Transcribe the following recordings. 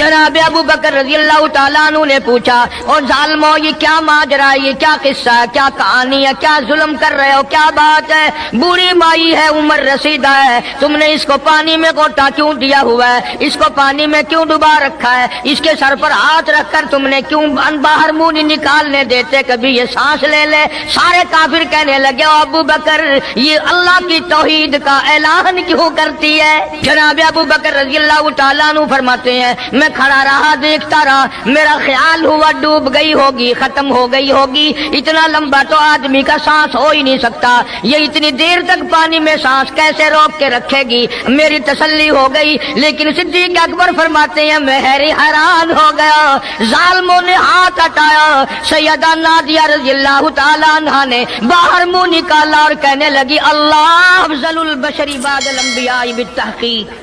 جناب ابو بکر رضی اللہ تعالیٰ عنہ نے پوچھا، اور ظالمو یہ کیا ماجرا ہے، یہ کیا قصہ ہے، کیا کہانی ہے، کیا ظلم کر رہے ہو، کیا بات ہے؟ بوڑھی مائی ہے، عمر رسیدہ ہے، تم نے اس کو پانی میں غوطہ کیوں دیا ہوا ہے، اس کو پانی میں کیوں ڈبا رکھا ہے، اس کے سر پر ہاتھ رکھ کر تم نے کیوں باہر منہ نہیں نکالنے دیتے، کبھی یہ سانس لے لے۔ سارے کافر کہنے لگے، ابو بکر یہ اللہ کی توحید کا اعلان کیوں کرتی ہے؟ جناب ابو بکر رضی اللہ تعالیٰ عنہ فرماتے ہیں، میں کھڑا رہا، دیکھتا رہا، میرا خیال ہوا ڈوب گئی ہوگی، ختم ہو گئی ہوگی، اتنا لمبا تو آدمی کا سانس ہو ہی نہیں سکتا، یہ اتنی دیر تک پانی میں سانس کیسے روک کے رکھے گی؟ میری تسلی ہو گئی، لیکن صدیق اکبر فرماتے ہیں میں حیران ہو گیا، ظالموں نے ہاتھ ہٹایا، سیدہ نادیہ رضی اللہ تعالیٰ عنہا نے باہر منہ نکالا اور کہنے لگی، اللہ افضل البشر بعد الانبیاء بالتحقیق،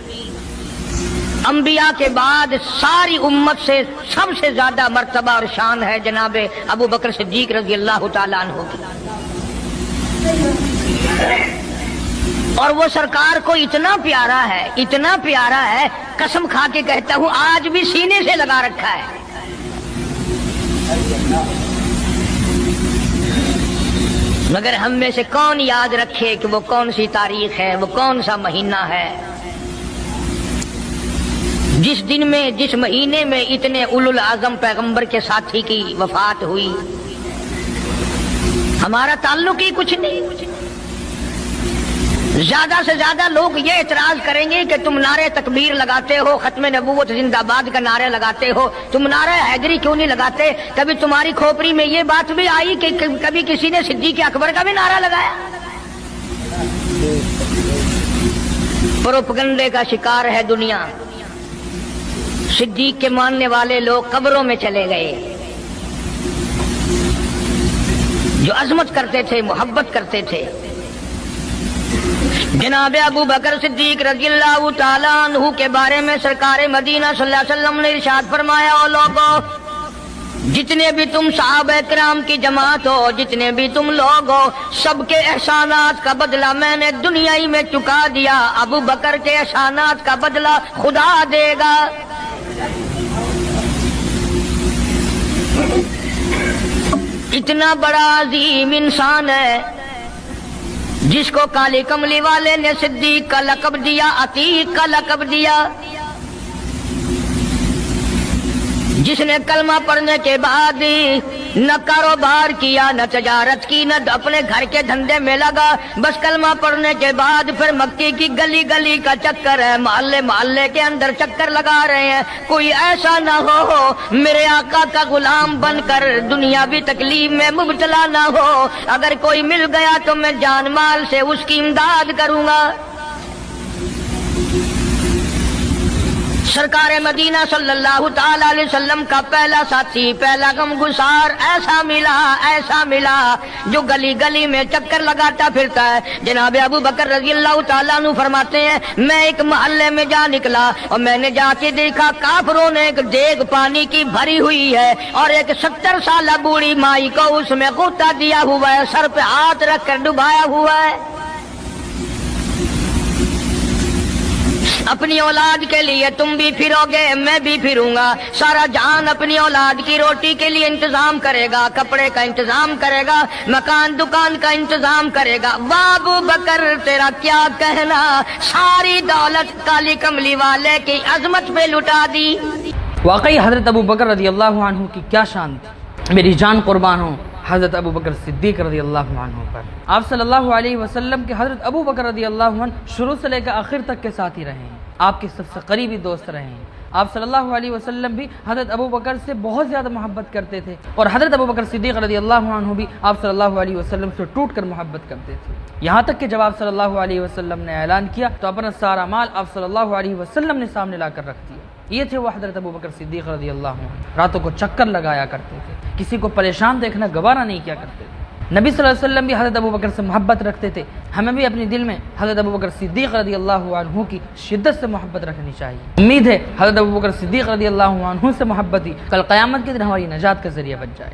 انبیاء کے بعد ساری امت سے سب سے زیادہ مرتبہ اور شان ہے جناب ابو بکر صدیق رضی اللہ تعالیٰ عنہ کی، اور وہ سرکار کو اتنا پیارا ہے، اتنا پیارا ہے، قسم کھا کے کہتا ہوں آج بھی سینے سے لگا رکھا ہے۔ مگر ہم میں سے کون یاد رکھے کہ وہ کون سی تاریخ ہے، وہ کون سا مہینہ ہے جس دن میں، جس مہینے میں اتنے اولو العظم پیغمبر کے ساتھی کی وفات ہوئی؟ ہمارا تعلق ہی کچھ نہیں۔ زیادہ سے زیادہ لوگ یہ اعتراض کریں گے کہ تم نعرے تکبیر لگاتے ہو، ختم نبوت زندہ باد کا نعرے لگاتے ہو، تم نعرہ حیدری کیوں نہیں لگاتے؟ کبھی تمہاری کھوپڑی میں یہ بات بھی آئی کہ کبھی کسی نے صدیق اکبر کا بھی نعرہ لگایا؟ پروپگنڈے کا شکار ہے دنیا۔ صدیق کے ماننے والے لوگ قبروں میں چلے گئے، جو عظمت کرتے تھے، محبت کرتے تھے۔ جناب ابو بکر صدیق رضی اللہ تعالیٰ عنہ کے بارے میں سرکار مدینہ صلی اللہ علیہ وسلم نے ارشاد فرمایا، او لوگو، جتنے بھی تم صحابہ کرام کی جماعت ہو، جتنے بھی تم لوگ ہو، سب کے احسانات کا بدلہ میں نے دنیا ہی میں چکا دیا، ابو بکر کے احسانات کا بدلہ خدا دے گا۔ اتنا بڑا عظیم انسان ہے جس کو کالی کملی والے نے صدیق کا لقب دیا، عتیق کا لقب دیا، جس نے کلمہ پڑھنے کے بعد نہ کاروبار کیا، نہ تجارت کی، نہ اپنے گھر کے دھندے میں لگا، بس کلمہ پڑھنے کے بعد پھر مکی کی گلی گلی کا چکر ہے، محلے محلے کے اندر چکر لگا رہے ہیں۔ کوئی ایسا نہ ہو میرے آقا کا غلام بن کر دنیاوی تکلیف میں مبتلا نہ ہو، اگر کوئی مل گیا تو میں جان مال سے اس کی امداد کروں گا۔ سرکار مدینہ صلی اللہ تعالی علیہ وسلم کا پہلا ساتھی، پہلا غم گسار ایسا ملا جو گلی گلی میں چکر لگاتا پھرتا ہے۔ جناب ابو بکر رضی اللہ تعالیٰ عنہ فرماتے ہیں، میں ایک محلے میں جا نکلا اور میں نے جا کے دیکھا کافروں نے ایک دیگ پانی کی بھری ہوئی ہے اور ایک 70 سالہ بوڑھی مائی کو اس میں غوطہ دیا ہوا ہے، سر پہ ہاتھ رکھ کر ڈبایا ہوا ہے۔ اپنی اولاد کے لیے تم بھی پھرو گے، میں بھی پھروں گا، سارا جہان اپنی اولاد کی روٹی کے لیے انتظام کرے گا، کپڑے کا انتظام کرے گا، مکان دکان کا انتظام کرے گا۔ ابو بکر تیرا کیا کہنا، ساری دولت کالی کملی والے کی عظمت پہ لٹا دی۔ واقعی حضرت ابو بکر رضی اللہ عنہ کی کیا شان تھی، میری جان قربان ہو حضرت ابو بکر صدیق رضی اللہ عنہ پر۔ آپ صلی اللہ علیہ وسلم کے حضرت ابو بکر رضی اللہ عنہ شروع سے لے کر آخر تک کے ساتھی رہے ہیں، آپ کے سب سے قریبی دوست رہے ہیں۔ آپ صلی اللہ علیہ وسلم بھی حضرت ابو بکر سے بہت زیادہ محبت کرتے تھے، اور حضرت ابو بکر صدیق رضی اللہ عنہ بھی آپ صلی اللہ علیہ وسلم سے ٹوٹ کر محبت کرتے تھے، یہاں تک کہ جب آپ صلی اللہ علیہ وسلم نے اعلان کیا تو اپنا سارا مال آپ صلی اللہ علیہ وسلم نے سامنے لا کر رکھ دیا۔ یہ تھے وہ حضرت ابو بکر صدیق رضی اللہ عنہ، راتوں کو چکر لگایا کرتے تھے، کسی کو پریشان دیکھنا گوارا نہیں کیا کرتے تھے۔ نبی صلی اللہ علیہ وسلم بھی حضرت ابو بکر سے محبت رکھتے تھے، ہمیں بھی اپنے دل میں حضرت ابو بکر صدیق رضی اللہ عنہ کی شدت سے محبت رکھنی چاہیے۔ امید ہے حضرت ابو بکر صدیق رضی اللہ عنہ سے محبت ہی کل قیامت کے دن ہماری نجات کا ذریعہ بن جائے۔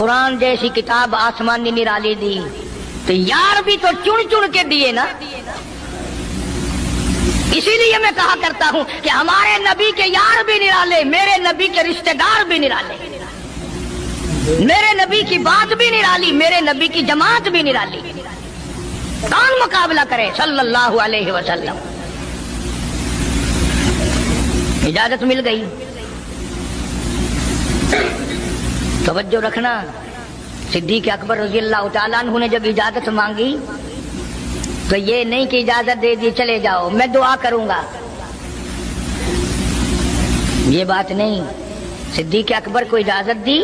قرآن جیسی کتاب آسمان نے نرالی دی تو یار بھی تو چن چن کے دیے نا. اسی لیے میں کہا کرتا ہوں کہ ہمارے نبی کے یار بھی نرالے, میرے نبی کے رشتہ دار بھی نرالے, میرے نبی کی بات بھی نرالی, میرے نبی کی جماعت بھی نرالی. کون مقابلہ کرے صلی اللہ علیہ وسلم. اجازت مل گئی. توجہ رکھنا, صدیق اکبر رضی اللہ تعالیٰ عنہ نے جب اجازت مانگی تو یہ نہیں کہ اجازت دے دی چلے جاؤ میں دعا کروں گا, یہ بات نہیں. صدیق اکبر کو اجازت دی.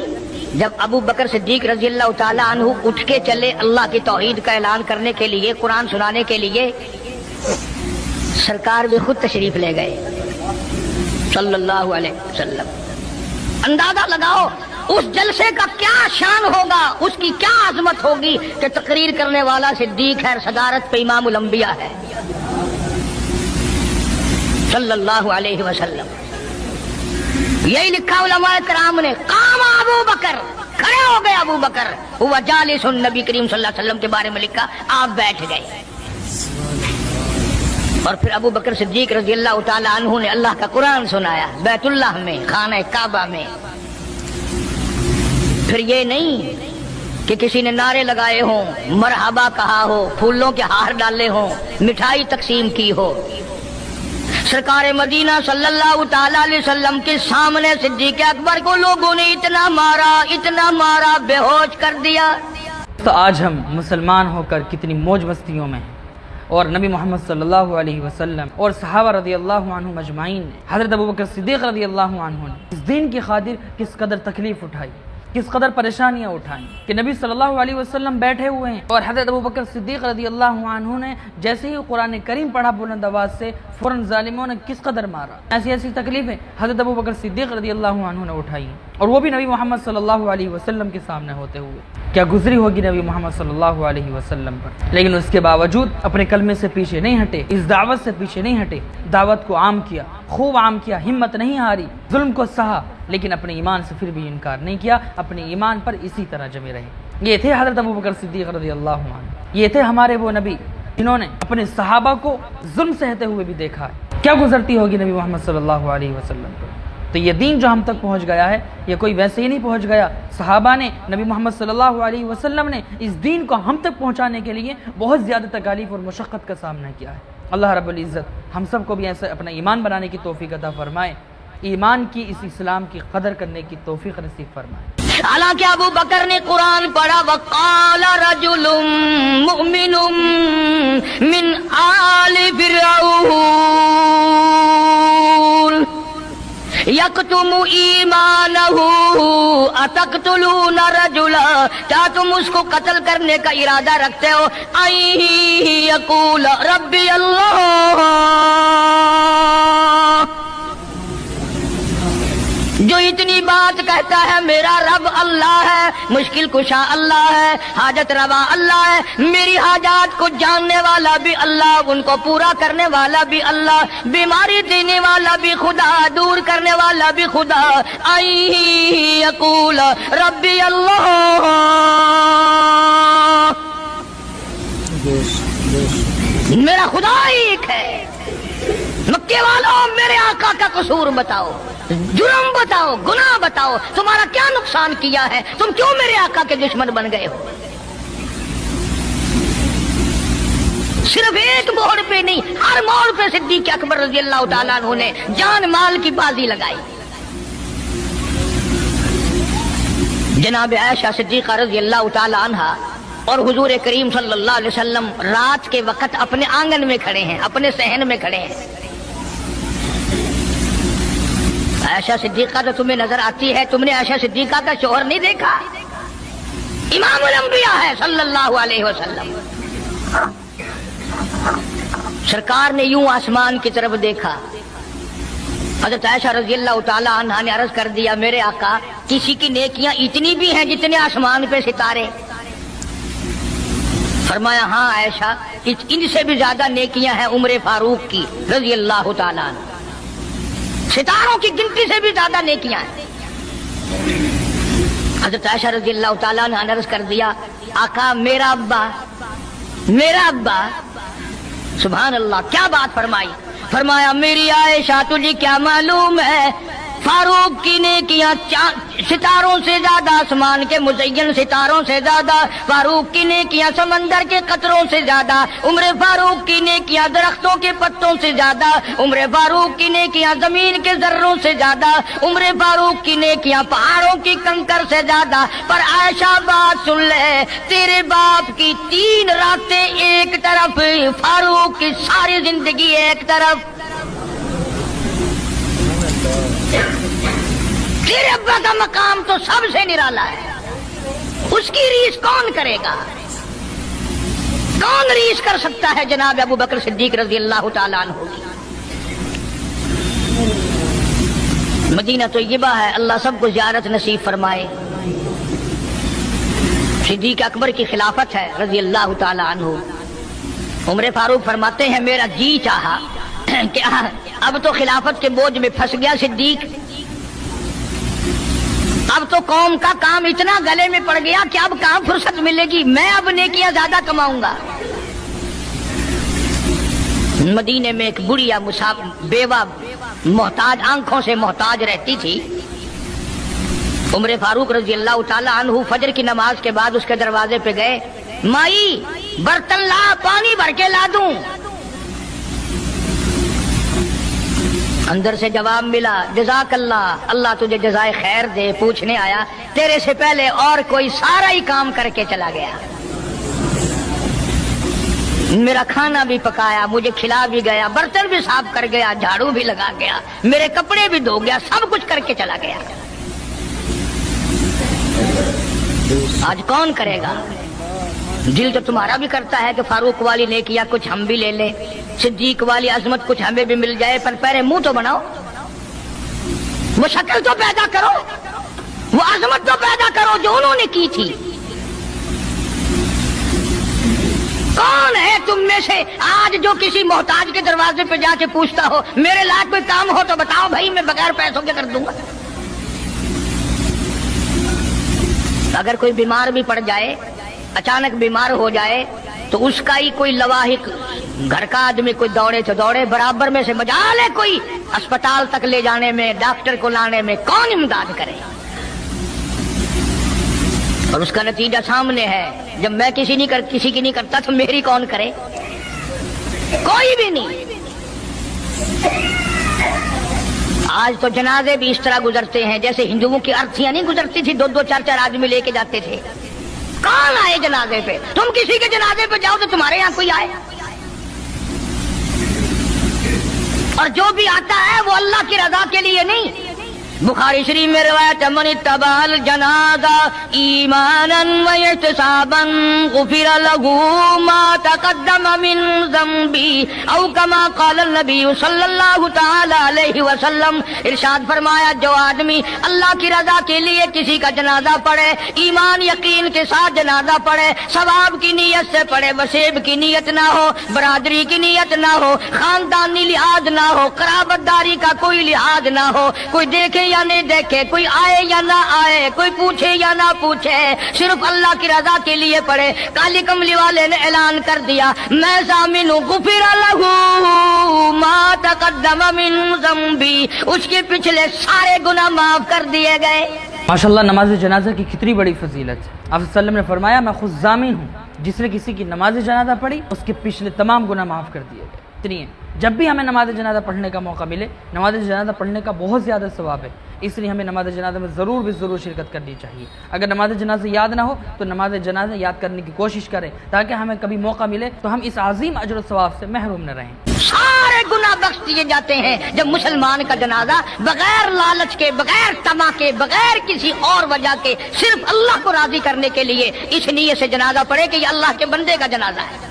جب ابو بکر صدیق رضی اللہ تعالیٰ عنہ اٹھ کے چلے اللہ کی توحید کا اعلان کرنے کے لیے, قرآن سنانے کے لیے, سرکار بھی خود تشریف لے گئے صلی اللہ علیہ وسلم. اندازہ لگاؤ اس جلسے کا کیا شان ہوگا, اس کی کیا عظمت ہوگی کہ تقریر کرنے والا صدیق ہے, صدارت پہ امام الانبیاء ہے صلی اللہ علیہ وسلم. یہی لکھا علماء کرام نے, قام ابو بکر, کھڑے ہو گئے ابو بکر, ہوا جالس نبی کریم صلی اللہ علیہ وسلم کے بارے میں لکھا آپ بیٹھ گئے. اور پھر ابو بکر صدیق رضی اللہ تعالی عنہ نے اللہ کا قرآن سنایا بیت اللہ میں, خانہ کعبہ میں. پھر یہ نہیں کہ کسی نے نعرے لگائے ہوں, مرحبا کہا ہو, پھولوں کے ہار ڈالے ہوں, مٹھائی تقسیم کی ہو. سرکار مدینہ صلی اللہ تعالی علیہ وسلم کے سامنے صدیق اکبر کو لوگوں نے اتنا مارا بے ہوش کر دیا. تو آج ہم مسلمان ہو کر کتنی موج مستیوں میں ہیں, اور نبی محمد صلی اللہ علیہ وسلم اور صحابہ رضی اللہ عنہم اجمعین نے, حضرت ابوبکر صدیق رضی اللہ عنہ نے اس دین کی خاطر کس قدر تکلیف اٹھائی, کس قدر پریشانیاں اٹھائیں کہ نبی صلی اللہ علیہ وسلم بیٹھے ہوئے ہیں اور حضرت ابوبکر صدیق رضی اللہ عنہ نے جیسے ہی قرآن کریم پڑھا بلند آواز سے فوراً ظالموں نے کس قدر مارا. ایسی تکلیفیں حضرت ابوبکر صدیق رضی اللہ عنہ نے اٹھائی ہیں, اور وہ بھی نبی محمد صلی اللہ علیہ وسلم کے سامنے ہوتے ہوئے. کیا گزری ہوگی نبی محمد صلی اللہ علیہ وسلم پر, لیکن اس کے باوجود اپنے کلمے سے پیچھے نہیں ہٹے, اس دعوت سے پیچھے نہیں ہٹے, دعوت کو عام کیا, خوب عام کیا, ہمت نہیں ہاری, ظلم کو سہا, لیکن اپنے ایمان سے پھر بھی انکار نہیں کیا, اپنے ایمان پر اسی طرح جمے رہے. یہ تھے حضرت ابوبکر صدیق رضی اللہ عنہ, یہ تھے ہمارے وہ نبی جنہوں نے اپنے صحابہ کو ظلم سہتے ہوئے بھی دیکھا ہے. کیا گزرتی ہوگی نبی محمد صلی اللہ علیہ وسلم پر. تو یہ دین جو ہم تک پہنچ گیا ہے یہ کوئی ویسے ہی نہیں پہنچ گیا. صحابہ نے, نبی محمد صلی اللہ علیہ وسلم نے اس دین کو ہم تک پہنچانے کے لیے بہت زیادہ تکالیف اور مشقت کا سامنا کیا ہے. اللہ رب العزت ہم سب کو بھی ایسے اپنا ایمان بنانے کی توفیق عطا فرمائے, ایمان کی اس اسلام کی قدر کرنے کی توفیق نصیب فرمائے. حالانکہ ابو بکر نے قرآن پڑھا, وقال رجل مؤمن من آل فرعون یکتم ایمانہ اتقتلون رجلا, کیا تم اس کو قتل کرنے کا ارادہ رکھتے ہو, ای یقول ربی اللہ, جو اتنی بات کہتا ہے میرا رب اللہ ہے, مشکل کشا اللہ ہے, حاجت روا اللہ ہے, میری حاجات کو جاننے والا بھی اللہ, ان کو پورا کرنے والا بھی اللہ, بیماری دینے والا بھی خدا, دور کرنے والا بھی خدا. ای یقول ربی اللہ, میرا خدا ایک ہے. مکے والوں میرے آقا کا قصور بتاؤ, جرم بتاؤ, گناہ بتاؤ, تمہارا کیا نقصان کیا ہے, تم کیوں میرے آقا کے دشمن بن گئے ہو. صرف ایک موڑ پہ نہیں, ہر موڑ پہ صدیق اکبر رضی اللہ تعالیٰ عنہ نے جان مال کی بازی لگائی. جناب عائشہ صدیقہ رضی اللہ تعالیٰ عنہا اور حضور کریم صلی اللہ علیہ وسلم رات کے وقت اپنے آنگن میں کھڑے ہیں, اپنے صحن میں کھڑے ہیں. عائشہ صدیقہ تو تمہیں نظر آتی ہے, تم نے عائشہ صدیقہ کا شوہر نہیں دیکھا, امام الانبیاء ہے صلی اللہ علیہ وسلم. سرکار نے یوں آسمان کی طرف دیکھا, حضرت عائشہ رضی اللہ تعالی عنہا نے عرض کر دیا میرے آقا کسی کی نیکیاں اتنی بھی ہیں جتنے آسمان پہ ستارے. فرمایا ہاں عائشہ, ان سے بھی زیادہ نیکیاں ہیں عمر فاروق کی رضی اللہ تعالیٰ عنہ, ستاروں کی گنتی سے بھی زیادہ نیکیاں ہیں. حضرت عائشہ رضی اللہ تعالیٰ نے عرض کر دیا آقا میرا ابا سبحان اللہ کیا بات فرمائی. فرمایا میری عائشہ تجھے کیا معلوم ہے فاروق کی نیکیاں ستاروں سے زیادہ آسمان کے مزین ستاروں سے زیادہ فاروق کی نیکیاں سمندر کے قطروں سے زیادہ عمر فاروق کی نیکیاں درختوں کے پتوں سے زیادہ عمر فاروق کی نیکیاں زمین کے ذروں سے زیادہ عمر فاروق کی نیکیاں پہاڑوں کی کنکر سے زیادہ. پر عائشہ بات سن لے تیرے باپ کی 3 راتیں ایک طرف فاروق کی ساری زندگی ایک طرف. تیرے ابا کا مقام تو سب سے نرالا ہے اس کی ریس کون کرے گا کون ریس کر سکتا ہے جناب ابو بکر صدیق رضی اللہ تعالیٰ عنہ کی. مدینہ طیبہ ہے اللہ سب کو زیارت نصیب فرمائے. صدیق اکبر کی خلافت ہے رضی اللہ تعالیٰ عنہ. عمر فاروق فرماتے ہیں میرا جی چاہا کہ اب تو خلافت کے بوجھ میں پھنس گیا صدیق اب تو قوم کا کام اتنا گلے میں پڑ گیا کہ اب کہاں فرصت ملے گی میں اب نیکیاں زیادہ کماؤں گا. مدینے میں ایک بڑھیا بیوہ محتاج آنکھوں سے محتاج رہتی تھی. عمر فاروق رضی اللہ تعالیٰ عنہ فجر کی نماز کے بعد اس کے دروازے پہ گئے مائی برتن لا پانی بھر کے لا دوں. اندر سے جواب ملا جزاک اللہ اللہ تجھے جزائے خیر دے. پوچھنے آیا تیرے سے پہلے اور کوئی سارا ہی کام کر کے چلا گیا میرا کھانا بھی پکایا مجھے کھلا بھی گیا برتن بھی صاف کر گیا جھاڑو بھی لگا گیا میرے کپڑے بھی دھو گیا سب کچھ کر کے چلا گیا. آج کون کرے گا؟ دل تو تمہارا بھی کرتا ہے کہ فاروق والی نیکیاں کچھ ہم بھی لے لیں صدیق والی عظمت کچھ ہمیں بھی مل جائے پر پہلے منہ تو بناؤ وہ شکل تو پیدا کرو وہ عظمت تو پیدا کرو جو انہوں نے کی تھی. کون ہے تم میں سے آج جو کسی محتاج کے دروازے پہ جا کے پوچھتا ہو میرے لائق کوئی کام ہو تو بتاؤ بھائی میں بغیر پیسوں کے کر دوں گا. اگر کوئی بیمار بھی پڑ جائے اچانک بیمار ہو جائے تو اس کا ہی کوئی لواحق گھر کا آدمی کوئی دوڑے تو دوڑے برابر میں سے مجال ہے کوئی اسپتال تک لے جانے میں ڈاکٹر کو لانے میں کون امداد کرے اور اس کا نتیجہ سامنے ہے جب میں کسی کی نہیں کرتا تو میری کون کرے کوئی بھی نہیں. آج تو جنازے بھی اس طرح گزرتے ہیں جیسے ہندوؤں کی ارتھیاں نہیں گزرتی تھی 2-2 4-4 آدمی لے کے جاتے تھے. کون آئے جنازے پہ؟ تم کسی کے جنازے پہ جاؤ تو تمہارے یہاں کوئی آئے اور جو بھی آتا ہے وہ اللہ کی رضا کے لیے نہیں. بخاری شریف میں روایت من اتبع الجنازہ ایمانا واحتسابا غفر له ما تقدم من ذنبی او کما قال النبی صلی اللہ تعالی علیہ وسلم. ارشاد فرمایا جو آدمی اللہ کی رضا کے لیے کسی کا جنازہ پڑھے ایمان یقین کے ساتھ جنازہ پڑھے ثواب کی نیت سے پڑھے وسیب کی نیت نہ ہو برادری کی نیت نہ ہو خاندانی لحاظ نہ ہو قرابت داری کا کوئی لحاظ نہ ہو کوئی دیکھے یا نہیں دیکھے کوئی آئے یا نہ آئے کوئی پوچھے یا نہ پوچھے صرف اللہ کی رضا کے لیے پڑھے. کالی کملی والے نے اعلان کر دیا میں ضامن ہوں غفر له ما تقدم من ذنبی اس کے پچھلے سارے گناہ معاف کر دیے گئے. ماشاءاللہ نماز جنازہ کی کتنی بڑی فضیلت ہے. آپ صلی اللہ علیہ وسلم نے فرمایا میں خود ضامن ہوں جس نے کسی کی نماز جنازہ پڑھی اس کے پچھلے تمام گناہ معاف کر دیے گئے. اتنی ہے جب بھی ہمیں نماز جنازہ پڑھنے کا موقع ملے نماز جنازہ پڑھنے کا بہت زیادہ ثواب ہے اس لیے ہمیں نماز جنازہ میں ضرور شرکت کرنی چاہیے. اگر نماز جنازہ یاد نہ ہو تو نماز جنازہ یاد کرنے کی کوشش کریں تاکہ ہمیں کبھی موقع ملے تو ہم اس عظیم اجر و ثواب سے محروم نہ رہیں. سارے گناہ بخش دیے جاتے ہیں جب مسلمان کا جنازہ بغیر لالچ کے بغیر طمع کے بغیر کسی اور وجہ کے صرف اللہ کو راضی کرنے کے لیے اس نیت سے جنازہ پڑھے کہ یہ اللہ کے بندے کا جنازہ ہے.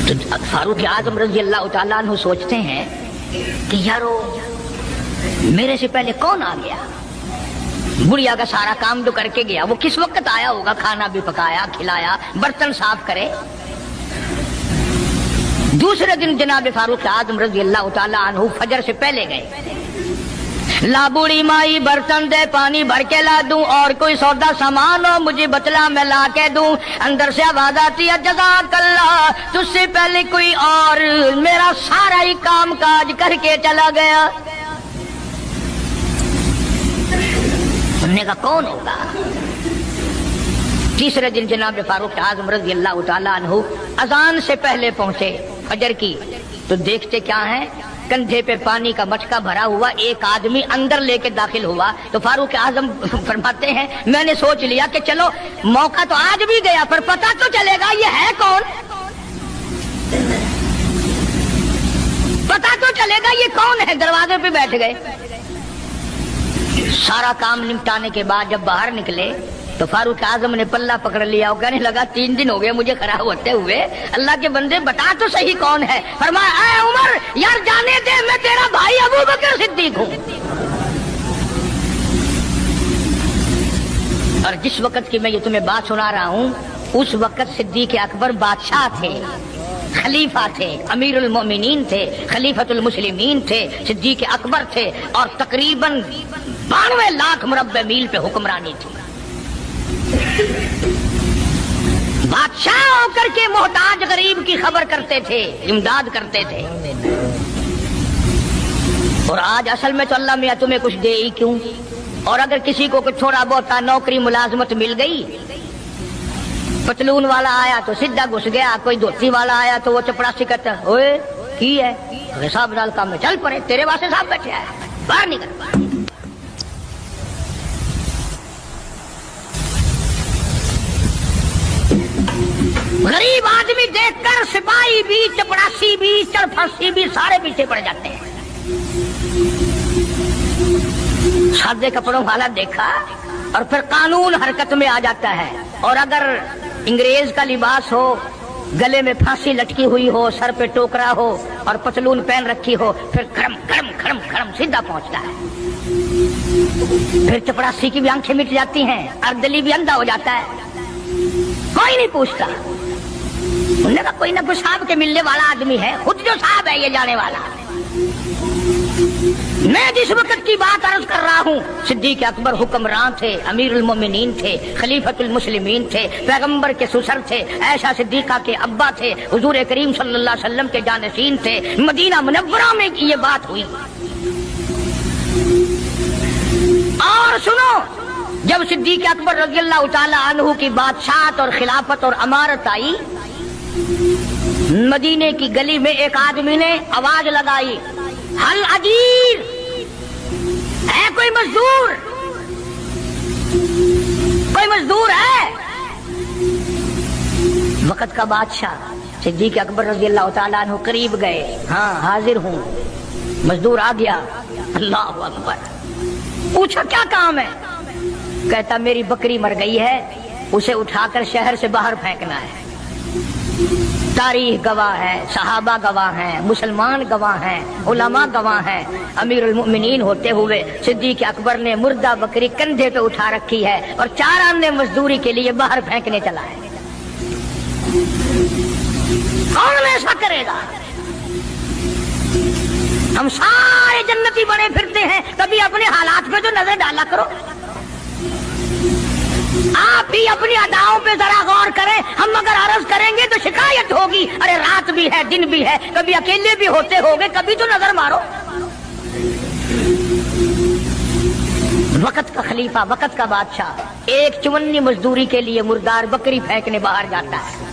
تو فاروق اعظم رضی اللہ تعالیٰ عنہ سوچتے ہیں کہ یارو میرے سے پہلے کون آ گیا بڑھیا کا سارا کام تو کر کے گیا وہ کس وقت آیا ہوگا کھانا بھی پکایا کھلایا برتن صاف کرے دوسرے دن جناب فاروق اعظم رضی اللہ تعالیٰ عنہ فجر سے پہلے گئے. لا بوڑھی مائی برتن دے پانی بھر کے لا دوں اور کوئی سودا سامان ہو مجھے بتلا میں لا کے دوں. اندر سے آواز آتی ہے جزاک اللہ تجھ سے پہلے کوئی اور میرا سارا ہی کام کاج کر کے چلا گیا. سننے کا کون ہوگا؟ تیسرے دن جناب فاروق اعظم رضی اللہ تعالیٰ عنہ اذان سے پہلے پہنچے فجر کی تو دیکھتے کیا ہے کندھے پہ پانی کا مٹکا بھرا ہوا ایک آدمی اندر لے کے داخل ہوا. تو فاروق اعظم فرماتے ہیں میں نے سوچ لیا کہ چلو موقع تو آج بھی گیا پر پتہ تو چلے گا یہ ہے کون, پتہ تو چلے گا یہ کون ہے. دروازے پہ بیٹھ گئے. سارا کام نمٹانے کے بعد جب باہر نکلے تو فاروق اعظم نے پلہ پکڑ لیا اور کہنے لگا 3 دن ہو گئے مجھے کھڑا ہوتے ہوئے, اللہ کے بندے بتا تو صحیح کون ہے. فرمایا اے عمر یار جانے دے میں تیرا بھائی ابو بکر صدیق ہوں. اور جس وقت کی میں یہ تمہیں بات سنا رہا ہوں اس وقت صدیق اکبر بادشاہ تھے, خلیفہ تھے, امیر المومنین تھے, خلیفۃ المسلمین تھے, صدیق اکبر تھے اور تقریباً 92 لاکھ مربع میل پہ حکمرانی تھی. بادشاہ ہو کر کے محتاج غریب کی خبر کرتے تھے, امداد کرتے تھے. اور آج اصل میں تو اللہ میاں تمہیں کچھ دے ہی کیوں, اور اگر کسی کو کچھ تھوڑا بہت نوکری ملازمت مل گئی, پتلون والا آیا تو سیدھا گھس گیا, کوئی دھوتی والا آیا تو وہ چپڑاسی کہتا اوئے کی ہے حساب ڈال کام میں چل پڑے تیرے واسطے صاحب بیٹھے آئے باہر نکل. غریب آدمی دیکھ کر سپاہی بھی چپڑاسی بھی چڑپھاسی بھی سارے پیچھے پڑ جاتے ہیں. سادے کپڑوں والا دیکھا اور پھر قانون حرکت میں آ جاتا ہے. اور اگر انگریز کا لباس ہو, گلے میں پھانسی لٹکی ہوئی ہو, سر پہ ٹوکرا ہو اور پتلون پہن رکھی ہو, پھر کھڑم کھڑم کھڑم کھڑم سیدھا پہنچتا ہے. پھر چپڑاسی کی بھی آنکھیں مٹ جاتی ہیں, اردلی بھی اندھا ہو جاتا ہے, کوئی نہیں پوچھتا. انہوں نے کہا کوئی نہ کوئی صاحب کے ملنے والا آدمی ہے, خود جو صاحب ہے یہ جانے والا. میں جس وقت کی بات عرض کر رہا ہوں صدیق اکبر حکمران تھے, امیر المومنین تھے, خلیفۃ المسلمین تھے, پیغمبر کے سسر تھے, عائشہ صدیقہ کے ابا تھے, حضور کریم صلی اللہ علیہ وسلم کے جانشین تھے. مدینہ منورہ میں یہ بات ہوئی. اور سنو جب صدیق اکبر رضی اللہ تعالی عنہ کی بادشاہت اور خلافت اور امارت آئی, مدینے کی گلی میں ایک آدمی نے آواز لگائی حل اجیر ہے کوئی مزدور, کوئی مزدور ہے. وقت کا بادشاہ صدیق اکبر رضی اللہ تعالیٰ عنہ قریب گئے, ہاں حاضر ہوں. مزدور آ گیا, اللہ اکبر. پوچھا کیا کام ہے؟ کہتا میری بکری مر گئی ہے, اسے اٹھا کر شہر سے باہر پھینکنا ہے. تاریخ گواہ ہے, صحابہ گواہ ہیں, مسلمان گواہ ہیں, علماء گواہ ہیں. امیر المؤمنین ہوتے ہوئے صدیق اکبر نے مردہ بکری کندھے پہ اٹھا رکھی ہے اور 4 آنے مزدوری کے لیے باہر پھینکنے چلا ہے. کون ایسا کرے گا؟ ہم سارے جنتی بنے پھرتے ہیں, کبھی اپنے حالات پہ تو نظر ڈالا کرو. آپ بھی اپنی اداؤں پہ ذرا غور کریں. ہم اگر عرض کریں گے تو شکایت ہوگی, ارے رات بھی ہے دن بھی ہے, کبھی اکیلے بھی ہوتے ہوگے, کبھی تو نظر مارو. وقت کا خلیفہ, وقت کا بادشاہ ایک چونی مزدوری کے لیے مردار بکری پھینکنے باہر جاتا ہے,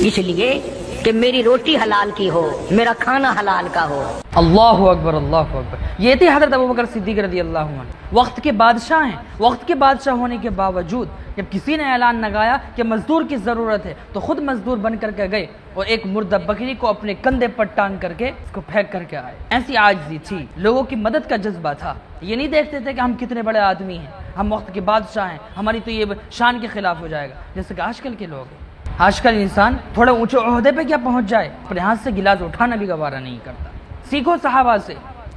اس لیے کہ میری روٹی حلال کی ہو, میرا کھانا حلال کا ہو. اللہ اکبر, اللہ اکبر. یہ تھے حضرت ابوبکر صدیق رضی اللہ عنہ, وقت کے بادشاہ ہیں. وقت کے بادشاہ ہونے کے باوجود جب کسی نے اعلان لگایا کہ مزدور کی ضرورت ہے تو خود مزدور بن کر کے گئے اور ایک مردہ بکری کو اپنے کندھے پر ٹانگ کر کے اس کو پھینک کر کے آئے. ایسی عاجزی تھی, لوگوں کی مدد کا جذبہ تھا. یہ نہیں دیکھتے تھے کہ ہم کتنے بڑے آدمی ہیں, ہم وقت کے بادشاہ ہیں, ہماری تو یہ شان کے خلاف ہو جائے گا. جیسے کہ آج کل کے لوگ ہیں, آج کل انسان تھوڑے اونچے عہدے پہ کیا پہنچ جائے, اپنے ہاتھ سے گلاس اٹھانا بھی گوارا نہیں کرتا. سیکھو صحابہ سے,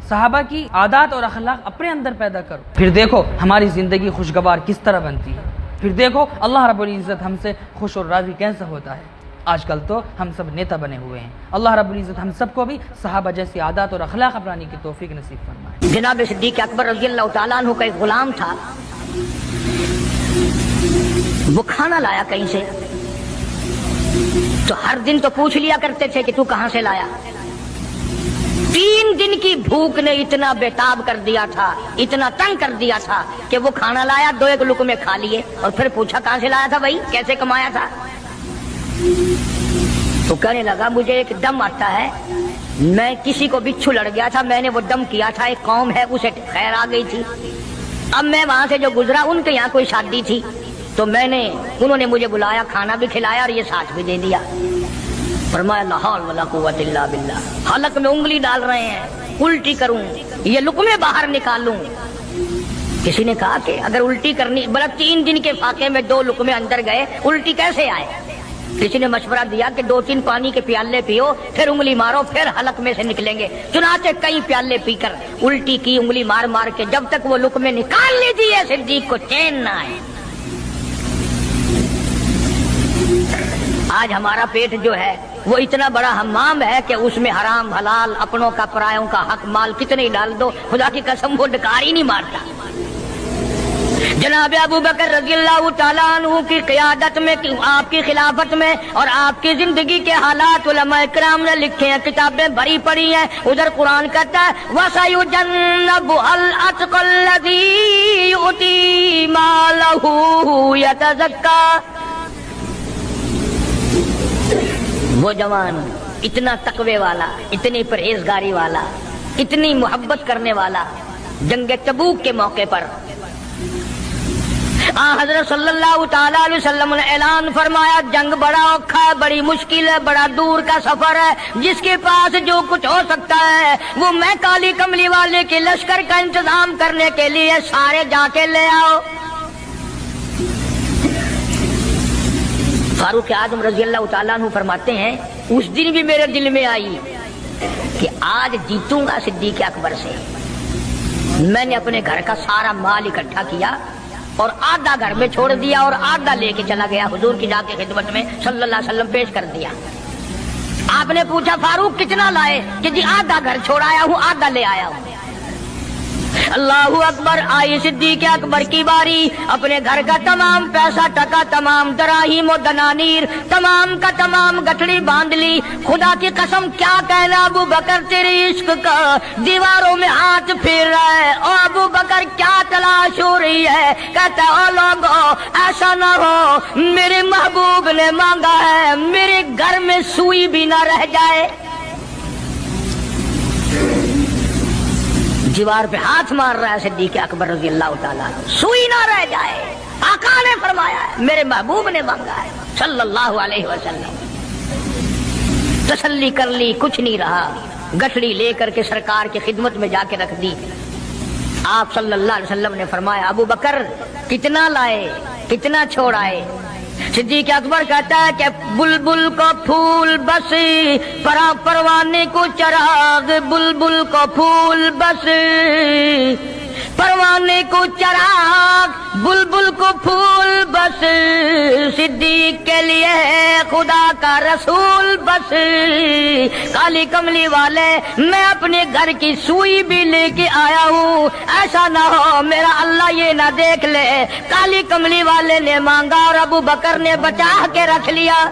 صحابہ کی عادات اور اخلاق اپنے اندر پیدا کرو, پھر دیکھو ہماری زندگی خوشگوار کس طرح بنتی ہے. پھر دیکھو اللہ رب العزت ہم سے خوش اور راضی کیسا ہوتا ہے. آج کل تو ہم سب نیتا بنے ہوئے ہیں. اللہ رب العزت ہم سب کو بھی صحابہ جیسی عادات اور اخلاق اپنانے کی توفیق نصیب فرمائے. جناب صدیق اکبر رضی اللہ تعالیٰ عنہ کا ایک غلام تھا، وہ کھانا لایا کہیں سے، تو ہر دن تو پوچھ لیا کرتے تھے کہ تو کہاں سے لایا. 3 دن کی بھوک نے اتنا بےتاب کر دیا تھا، اتنا تنگ کر دیا تھا کہ وہ کھانا لایا، 2 لقمے کھا لیے اور پھر پوچھا کہاں سے لایا تھا بھائی، کیسے کمایا تھا؟ تو کہنے لگا مجھے ایک دم آتا ہے، میں کسی کو بچھو لڑ گیا تھا، میں نے وہ دم کیا تھا، ایک قوم ہے اسے خیر آ گئی تھی، اب میں وہاں سے جو گزرا ان کے یہاں کوئی شادی تھی تو انہوں نے مجھے بلایا، کھانا بھی کھلایا اور یہ ساتھ بھی دے دیا. فرمایا لا حول ولا قوت الا باللہ، حلق میں انگلی ڈال رہے ہیں، الٹی کروں یہ لقمے باہر نکالوں. کسی نے کہا کہ اگر الٹی کرنی، بڑا 3 دن کے فاقے میں 2 لقمے اندر گئے، الٹی کیسے آئے؟ کسی نے مشورہ دیا کہ 2-3 پانی کے پیالے پیو، پھر انگلی مارو، پھر حلق میں سے نکلیں گے. چنانچہ کئی پیالے پی کر الٹی کی، انگلی مار مار کے، جب تک وہ لقمے نکال لیجیے صدیق کو چین نہ آئے. آج ہمارا پیٹ جو ہے وہ اتنا بڑا حمام ہے کہ اس میں حرام حلال، اپنوں کا پرایوں کا حق مال کتنے ڈال دو، خدا کی قسم وہ ڈکار ہی نہیں مارتا. جناب ابو بکر رضی اللہ تعالیٰ عنہ کی قیادت میں، آپ کی خلافت میں اور آپ کی زندگی کے حالات علماء کرام نے لکھے ہیں، کتابیں بھری پڑی ہیں. ادھر قرآن کہتا ہے وَسَيُجَنَّبُهَا الْأَتْقَى الَّذِي يُؤْتِي مَالَهُ يَتَزَكَّىٰ. وہ جوان اتنا تقوی والا، اتنی پرہیزگاری والا، اتنی محبت کرنے والا، جنگ تبوک کے موقع پر حضرت صلی اللہ تعالیٰ علیہ وسلم نے اعلان فرمایا جنگ بڑا اوکھا ہے، بڑی مشکل ہے، بڑا دور کا سفر ہے، جس کے پاس جو کچھ ہو سکتا ہے وہ میں کالی کملی والے کے لشکر کا انتظام کرنے کے لیے سارے جا کے لے آؤ. فاروق اعظم رضی اللہ تعالیٰ عنہ فرماتے ہیں اس دن بھی میرے دل میں آئی کہ آج جیتوں گا صدیق اکبر سے. میں نے اپنے گھر کا سارا مال اکٹھا کیا اور آدھا گھر میں چھوڑ دیا اور آدھا لے کے چلا گیا، حضور کی جا کے خدمت میں صلی اللہ علیہ وسلم پیش کر دیا. آپ نے پوچھا فاروق کتنا لائے؟ کہ جی آدھا گھر چھوڑایا ہوں، آدھا لے آیا ہوں. اللہ اکبر. آئی صدیق اکبر کی باری، اپنے گھر کا تمام پیسہ ٹکا، تمام دراہیم و دنانیر، تمام کا تمام گٹھڑی باندھ لی. خدا کی قسم کیا کہنا ابو بکر تیری عشق کا، دیواروں میں ہاتھ پھیر رہا ہے. او ابو بکر کیا تلاش ہو رہی ہے؟ کہتا ہے او لوگو ایسا نہ ہو میرے محبوب نے مانگا ہے میرے گھر میں سوئی بھی نہ رہ جائے. دیوار پہ ہاتھ مار رہا ہے صدیق اکبر رضی اللہ تعالیٰ، سوئی نہ رہ جائے. آقا نے فرمایا ہے، میرے محبوب نے مانگا ہے صلی اللہ علیہ وسلم. تسلی کر لی، کچھ نہیں رہا، گٹھڑی لے کر کے سرکار کی خدمت میں جا کے رکھ دی. آپ صلی اللہ علیہ وسلم نے فرمایا ابو بکر کتنا لائے، کتنا چھوڑائے؟ صدیق اکبر کہتا ہے کہ بلبل کو پھول بس، پروانے کو چراغ، بلبل کو پھول بس، پروانے کو چراغ، بلبل کو پھول بس، صدیق کے لیے خدا کا رسول بس. کالی کملی والے میں اپنے گھر کی سوئی بھی لے کے آیا ہوں، ایسا نہ ہو میرا اللہ یہ نہ دیکھ لے کالی کملی والے نے مانگا اور ابو بکر نے بچا کے رکھ لیا.